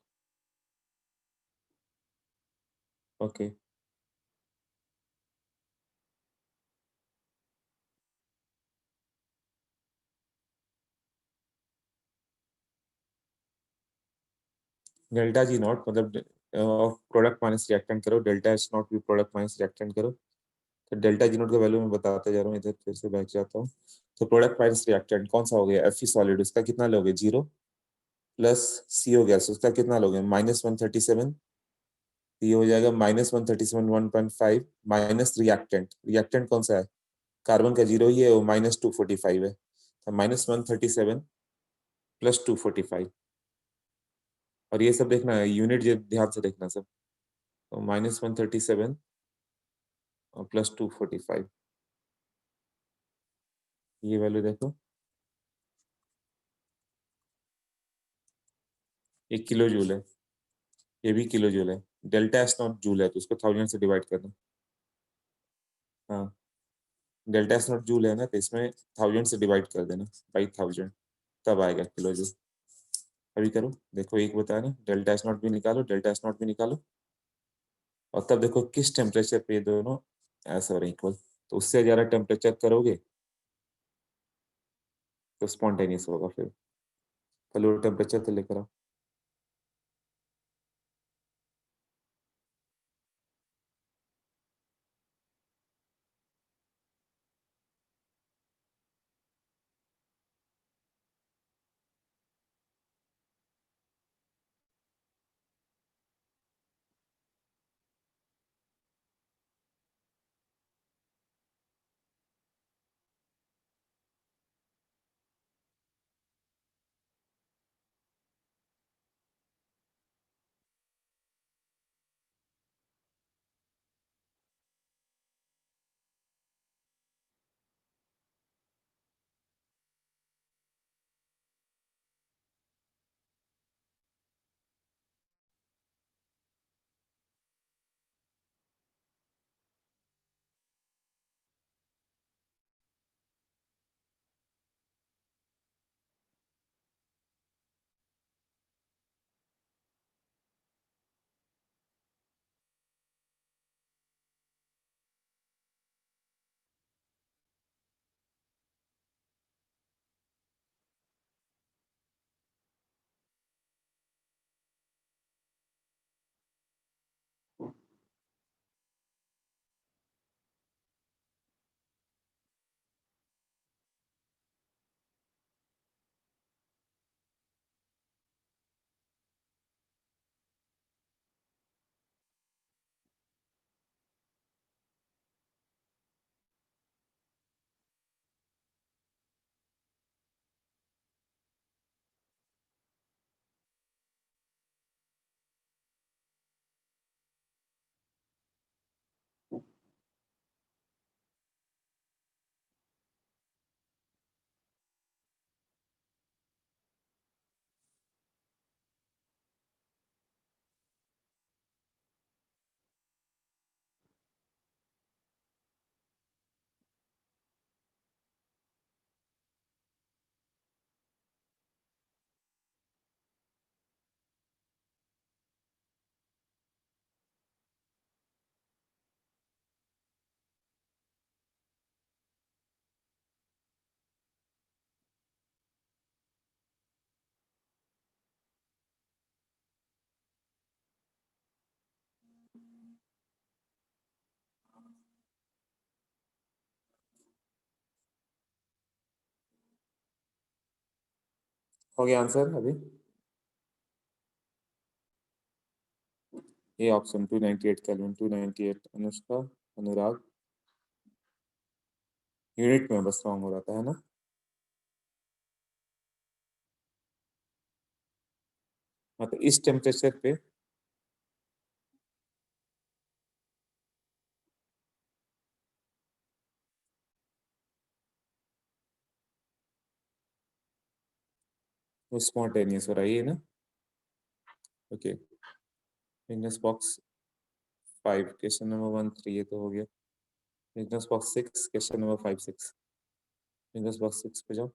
S1: Okay, delta G not मतलब प्रोडक्ट माइनस रिएक्टेंट करो, डेल्टा एस नॉट भी प्रोडक्ट माइनस रिएक्टेंट करो। तो डेल्टा जी नोट का वैल्यू मैं बताते जा रहा हूँ, इधर फिर से बैठ जाता हूँ। तो प्रोडक्ट माइनस रिएक्टेंट कौन सा हो गया? एफ ई सॉलिड, उसका कितना लोगे? 0 प्लस सी हो गया, उसका कितना लोगे? -137। ये हो जाएगा -137 1.5 माइनस रिएक्टेंट, रिएक्टेंट कौन सा है? कार्बन का 0 ही है, वो -245 है। तो -137 प्लस 245, और ये सब देखना है, यूनिट ध्यान से देखना सब। तो -137 और प्लस 245, ये वैल्यू देखो, 1 किलो जूल है, ये भी किलो जूल है। डेल्टा एस नॉट जूल है, तो उसको 1000 से डिवाइड करना। हाँ, डेल्टा एस नॉट जूल है ना, तो इसमें 1000 से डिवाइड कर देना बाई 1000, तब आएगा किलो जूल। अभी करो, देखो एक बताया ना, डेल्टा एस नॉट भी निकालो, डेल्टा एस नॉट भी निकालो, और तब देखो किस टेम्परेचर पे ये दोनों ऐसा हो रहे इक्वल। तो उससे ज्यादा टेम्परेचर करोगे तो स्पॉन्टेनियस होगा फिर। तो लो टेम्परेचर तो लेकर आओ। हो गया आंसर अभी? ये ऑप्शन 298 केल्विन, 298। अनुष्का, अनुराग, यूनिट में बस रॉन्ग हो रहा था, है ना? हाँ, तो इस टेम्परेचर पे वो स्पॉन्टेनियस हो रहा है ये ना। Okay, business box 5 question number 1 3 ये तो हो गया। Business box 6 question number 5 6, business box 6 पे जाओ।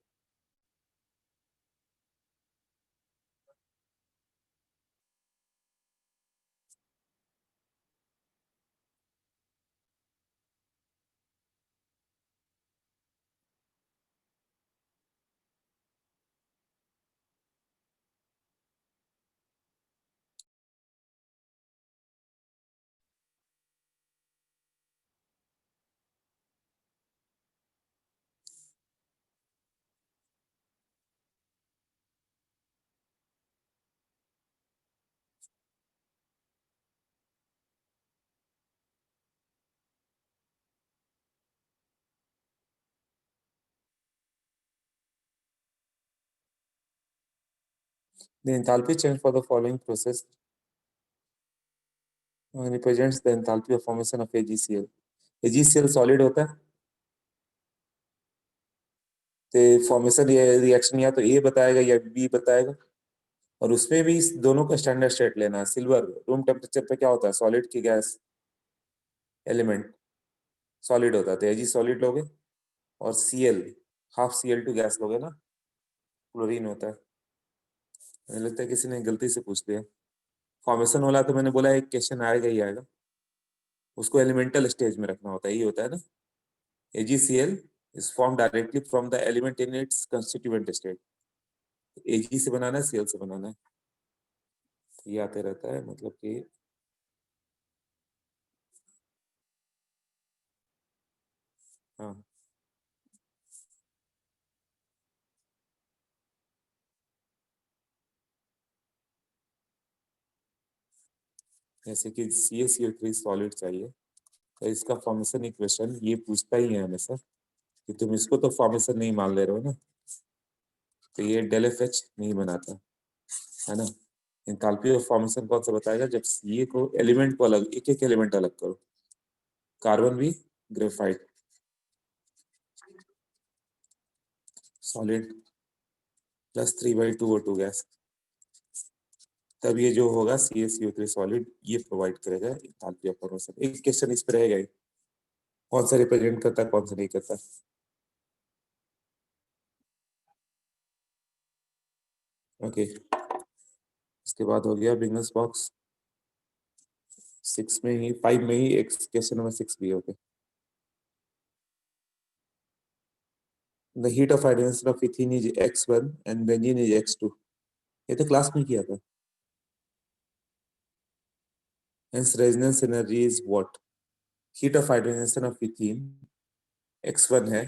S1: The enthalpy change for the following process represents the enthalpy of formation of AgCl. AgCl solid होता है तो फॉर्मेशन रिएक्शन या तो ए बताएगा या बी बताएगा, और उसमें भी इस दोनों का स्टैंडर्ड स्टेट लेना है। सिल्वर रूम टेम्परेचर पे क्या होता है, सॉलिड की गैस एलिमेंट सॉलिड होता है, तो Ag सॉलिड लोगे, और Cl हाफ Cl2 गैस लोगे ना, क्लोरीन होता है। मुझे लगता है किसी ने गलती से पूछ दिया। फॉर्मेशन वाला तो मैंने बोला एक क्वेश्चन आएगा ही आएगा, उसको एलिमेंटल स्टेज में रखना होता है, ये होता है ना। AgCl is formed directly from the element in its constituent state. Ag से बनाना है, Cl से बनाना है, ये आते रहता है, मतलब कि हाँ जैसे कि CaCO3 सॉलिड चाहिए, तो इसका फॉर्मेशन इक्वेशन ये पूछता ही है हमेशा कि तुम इसको तो फॉर्मेशन नहीं मान ले रहे हो ना, तो ये डेल एफ एच नहीं बनाता है ना। एंथैल्पी ऑफ फॉर्मेशन कौन सा बताएगा, जब ये को एलिमेंट को अलग, एक एक एलिमेंट अलग करो, कार्बन भी graphite solid plus 3/2O2 gas, तब ये जो होगा CaCO3 सॉलिड ये प्रोवाइड करेगा एंथैल्पी ऑफ फॉर्मेशन। एक क्वेश्चन इस पर रहेगा ही, कौन सा रिप्रेजेंट करता है कौन सा नहीं करता। ओके, इसके बाद हो गया बिजनेस बॉक्स 6 में ही 5 में ही एक क्वेश्चन नंबर 6 भी होगा। The heat of ionization of ethene is x1 and benzene is x2. ये तो क्लास में किया था। Hence resonance energy is what? Heat of ionization of ethene x1 है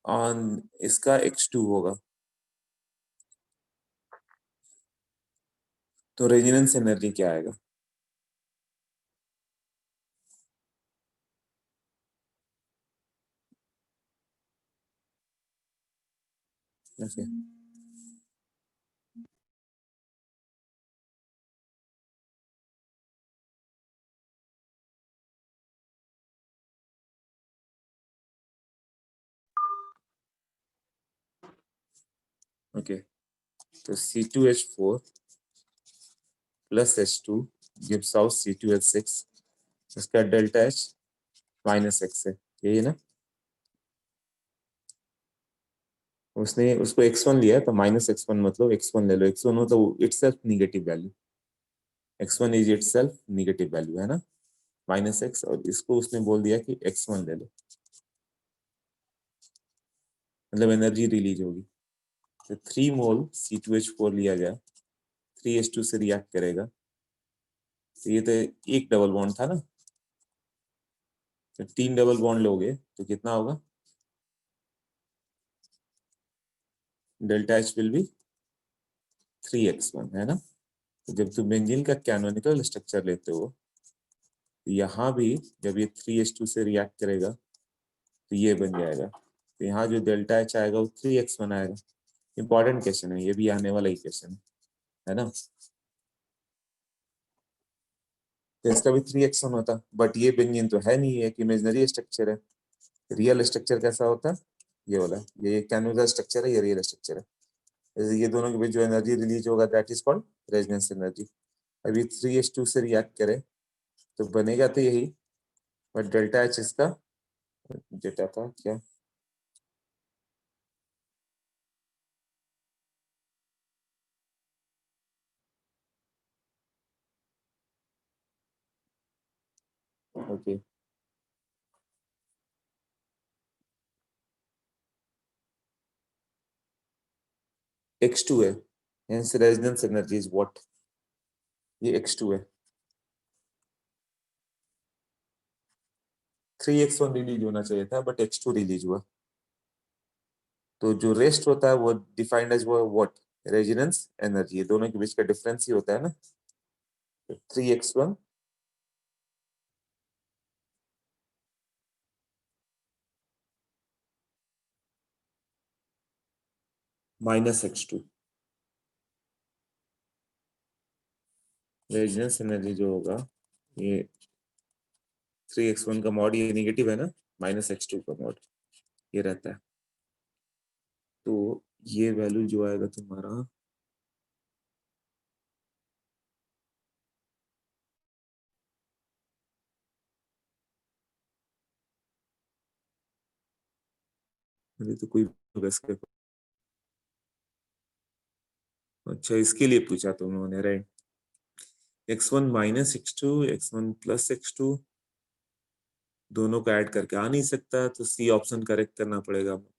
S1: और इसका x2 होगा, तो रेजोनेंस एनर्जी क्या आएगा? ओके, ओके, तो C2H4 plus H2 gives out C2H6, इसका डेल्टा H माइनस x है, यही है ना। उसने उसको x1 लिया तो माइनस x1 मतलब x1 ले लो, x1 हो तो itself negative value, x1 is itself negative value है ना, माइनस x, और इसको उसने बोल दिया कि x1 ले लो, मतलब एनर्जी रिलीज होगी। तो 3 मोल C2H4 लिया गया, 3H2 से रिएक्ट करेगा, तो ये तो एक डबल बॉन्ड था ना, तो 3 डबल बॉन्ड लोगे तो कितना होगा, delta H will be 3x1 है ना। तो जब तुम बेंजीन का कैनोनिकल स्ट्रक्चर लेते हो, तो यहाँ भी जब ये 3H2 से रिएक्ट करेगा तो ये बन जाएगा, तो यहाँ जो डेल्टा H आएगा वो 3x1 आएगा। इंपॉर्टेंट क्वेश्चन है, ये भी आने वाला ही क्वेश्चन है ना। तो इसका भी 3x1 होता, बट ये बेंजीन तो है नहीं, एक इमेजिनरी स्ट्रक्चर है। रियल स्ट्रक्चर कैसा होता है, ये वाला, ये कैनोनिकल स्ट्रक्चर है, ये रियल स्ट्रक्चर है। ये दोनों के बीच जो एनर्जी रिलीज होगा that is called resonance energy. अभी 3s2 से रिएक्ट करें तो बनेगा तो यही, बट डेल्टा एच इसका डेटा था क्या, ओके x2 है, hence resonance energy is what, ये x2 है। 3x1 रिलीज होना चाहिए था बट x2 रिलीज हुआ, तो जो रेस्ट होता है वो डिफाइंड एज वो व्हाट, रेजोनेंस एनर्जी। दोनों के बीच का डिफरेंस ही होता है ना, 3x1 minus x2, resonance energy जो होगा ये 3x1 का मॉड, ये नेगेटिव है ना, माइनस x2 का मॉड ये रहता है, तो ये वैल्यू जो आएगा तुम्हारा अरे तो कोई इसके, अच्छा इसके लिए पूछा तुम लोगों ने, right. x1 minus x2, x1 plus x2, दोनों को ऐड करके आ नहीं सकता, तो सी ऑप्शन करेक्ट करना पड़ेगा हमको।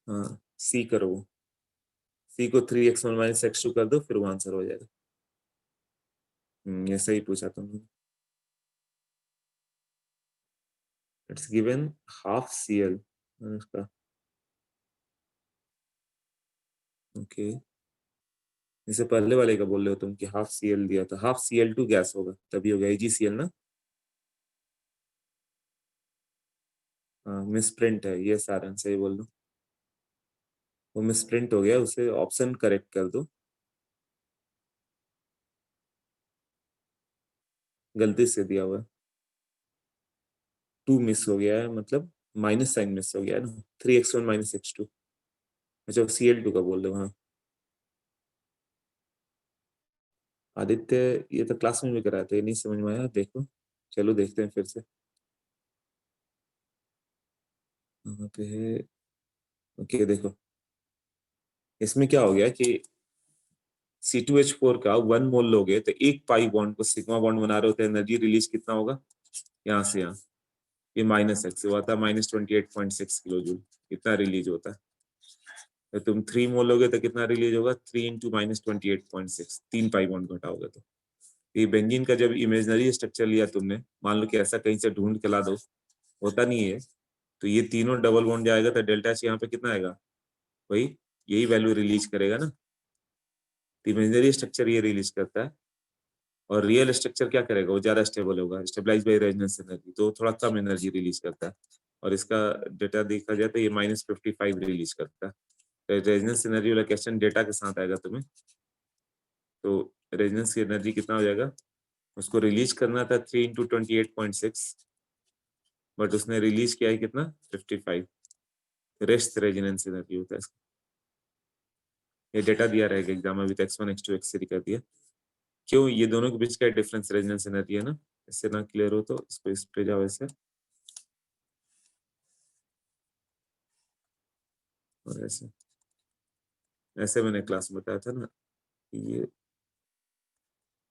S1: हाँ सी करो, सी को 3x1 माइनस x2 कर दो, फिर वो आंसर हो जाएगा। ये सही पूछा तुमने। इट्स गिवन हाफ CL उसका, ओके इससे पहले वाले का बोल रहे हो तुम कि हाफ CL दिया था, हाफ Cl2 गैस होगा तभी होगा AgCl ना। हाँ मिसप्रिंट है ये, सारा सही बोल दो, वो मिसप्रिंट हो गया, उसे ऑप्शन करेक्ट कर दो, गलती से दिया हुआ है, 2 मिस हो गया है, मतलब माइनस साइन मिस हो गया है ना, 3x1 माइनस x2। अच्छा Cl2 का बोल दो, हाँ आदित्य, ये तो क्लास में भी कराया था, ये नहीं समझ में आया, देखो चलो देखते हैं फिर से, वहाँ पे है, ओके देखो इसमें क्या हो गया कि C2H4 का 1 मोल लोगे तो एक पाई बॉन्ड को सिग्मा बॉन्ड बना रहे होते हैं, एनर्जी रिलीज कितना होगा, यहाँ से यहाँ, ये माइनस एक्स हुआ था -28.6 किलो जूल, इतना रिलीज होता है। तो तुम 3 मोल लोगे तो कितना रिलीज होगा, 3 इंटू -28.6, 3 पाई बॉन्ड घटाओगे तो। ये बेंजीन का जब इमेजनरी स्ट्रक्चर लिया तुमने, मान लो कि ऐसा कहीं से ढूंढ के ला दो, होता नहीं है, तो ये तीनों डबल बॉन्ड जाएगा तो डेल्टा एच यहाँ पे कितना आएगा, वही यही वैल्यू रिलीज करेगा ना। इमेजनरी स्ट्रक्चर ये रिलीज करता है, और रियल स्ट्रक्चर क्या करेगा, वो ज्यादा स्टेबल होगा, स्टेबलाइज बाई रेजोनेंस एनर्जी, तो थोड़ा कम एनर्जी रिलीज करता है। और इसका डेटा देखा जाए तो ये -55 रिलीज करता है। तो रेजोनेंस एनर्जी वाला क्वेश्चन डेटा के साथ आएगा तुम्हें, तो रेजोनेंस की एनर्जी कितना हो जाएगा, उसको रिलीज करना था 3 इंटू 28.6, बट उसने रिलीज किया है कितना, 55, रेस्ट रेजोनेंस एनर्जी होता है इसका। ये डेटा दिया रहेगा एग्जाम में, अभी तो x1 x2 x3 कर दिया। क्यों, ये दोनों के बीच का डिफरेंस रेजोनेंस एनर्जी है ना, इससे ना क्लियर हो तो इसको इस पे जाओ ऐसे, और ऐसे ऐसे मैंने क्लास में बताया था ना, ये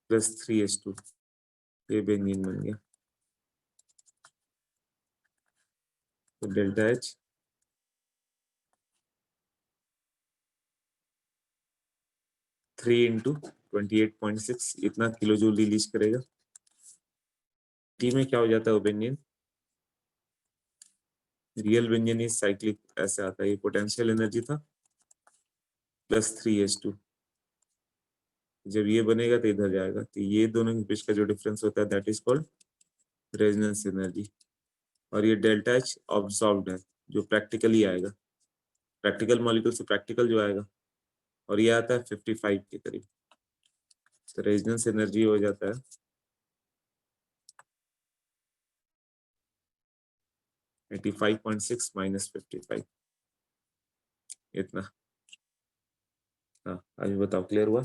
S1: +3h2, ये बेंजीन बन गया, तो डेल्टा एच 3 इंटू 28.6 इतना किलो जूल रिलीज करेगा। टी में क्या हो जाता है वो benzene, real benzene is cyclic, ऐसे आता है, ये पोटेंशियल एनर्जी था +3h2, जब ये बनेगा तो इधर जाएगा, तो ये दोनों के बीच का जो डिफरेंस होता है that is called resonance energy. और ये डेल्टा एच ऑब्जॉर्ब्ड है, जो प्रैक्टिकली आएगा, प्रैक्टिकल मॉलिक्यूल से प्रैक्टिकल जो आएगा, और ये आता है 55 के करीब, तो रेजोनेंस एनर्जी हो जाता है 85.6 माइनस 55, इतना। हाँ अभी बताओ, क्लियर हुआ?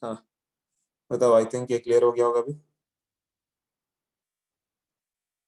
S1: हाँ बताओ, आई थिंक ये क्लियर हो गया होगा अभी।